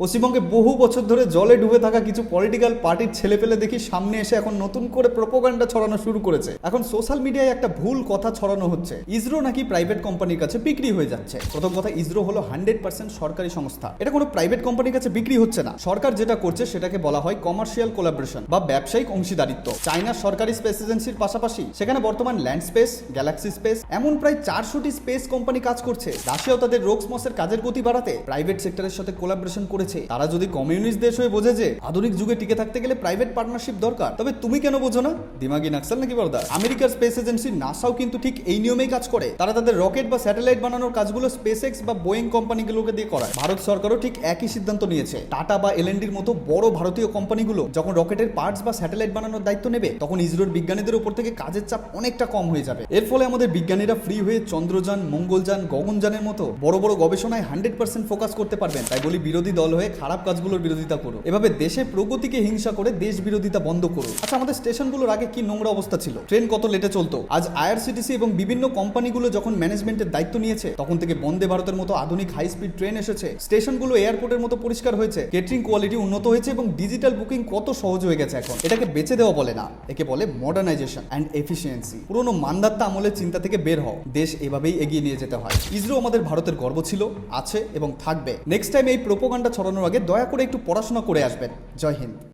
পশ্চিমবঙ্গে বহু বছর ধরে জলে ডুবে থাকা কিছু পলিটিক্যাল পার্টির ছেলেপেলে দেখি সামনে এসে এখন নতুন করে প্রোপাগান্ডা ছড়ানো শুরু করেছে। এখন সোশ্যাল মিডিয়ায় একটা ভুল কথা ছড়ানো হচ্ছে, ইসরো নাকি প্রাইভেট কোম্পানির কাছে বিক্রি হয়ে যাচ্ছে। প্রথম কথা, ইসরো হলো 100% সরকারি সংস্থা, এটা কোনো প্রাইভেট কোম্পানির কাছে বিক্রি হচ্ছে না। সরকার যেটা করছে সেটাকে বলা হয় কমার্শিয়াল কোলাবোরেশন বা ব্যবসায়িক অংশীদারিত্ব। চায়নার সরকারি স্পেস এজেন্সির পাশাপাশি সেখানে বর্তমান ল্যান্ড স্পেস, গ্যালাক্সি স্পেস এমন প্রায় 400টি স্পেস কোম্পানি কাজ করছে। রাশিয়াও তাদের রোকসমসের কাজের গতি বাড়াতে প্রাইভেট সেক্টরের সাথে কোলাবোরেশন করেছে। তারা যদি কমিউনিস্ট দেশ হয়ে বোঝে যে আধুনিক যুগে টিকে থাকতে গেলে প্রাইভেট পার্টনারশিপ দরকার, তবে তুমি কেন বোঝো না? দিমাগি নাকসাল নাকি বড়দা? আমেরিকার স্পেস এজেন্সি নাসাও কিন্তু ঠিক এই নিয়মেই কাজ করে। তারা তাদের রকেট বা স্যাটেলাইট বানানোর কাজগুলো স্পেসএক্স বা বোয়িং কোম্পানিগুলোকে দিয়ে করায়। ভারত সরকারও ঠিক একই সিদ্ধান্ত নিয়েছে। টাটা বা এলএনডির মতো বড় ভারতীয় কোম্পানিগুলো যখন রকেটের পার্টস বা স্যাটেলাইট বানানোর দায়িত্ব নেবে, তখন ইসরোর বিজ্ঞানীদের উপর থেকে কাজের চাপ অনেকটা কম হয়ে যাবে। এর ফলে আমাদের বিজ্ঞানীরা ফ্রি হয়ে চন্দ্রযান, মঙ্গলযান, গগনযানের মতো বড় বড় গবেষণায় 100% ফোকাস করতে পারবেন। তাই বলি, বিরোধী দল হয়ে খারাপ কাজগুলোর বিরোধিতা করো। এভাবে দেশের প্রগতিকে হিংসা করে দেশ বিরোধিতা বন্ধ করো। আচ্ছা, আমাদের স্টেশনগুলোর আগে কি নোংরা অবস্থা ছিল, ট্রেন কত লেটে চলতো। আজ আইআরসিটিসি এবং বিভিন্ন কোম্পানিগুলো যখন ম্যানেজমেন্টের দায়িত্ব নিয়েছে, তখন থেকে বন্দে ভারতের মতো আধুনিক হাই স্পিড ট্রেন এসেছে। স্টেশনগুলো এয়ারপোর্টের মতো পরিষ্কার হয়েছে, কেটারিং কোয়ালিটি উন্নত হয়েছে এবং ডিজিটাল বুকিং কত সহজ হয়ে গেছে। এখন এটাকে বেচে দেওয়া বলে না, একে বলে মডার্নাইজেশন অ্যান্ড এফিসিয়েন্সি। পুরোনো মান্দাত্তা আমলের চিন্তা থেকে বের হও। দেশ এভাবেই এগিয়ে নিয়ে যেতে হয়। ইসরো আমাদের ভারতের গর্ব ছিল, আছে এবং থাকবে। নেক্সট টাইম এই প্রোপাগান্ডা ছড়ানোর আগে দয়া করে একটু পড়াশোনা করে আসবেন। জয় হিন্দ।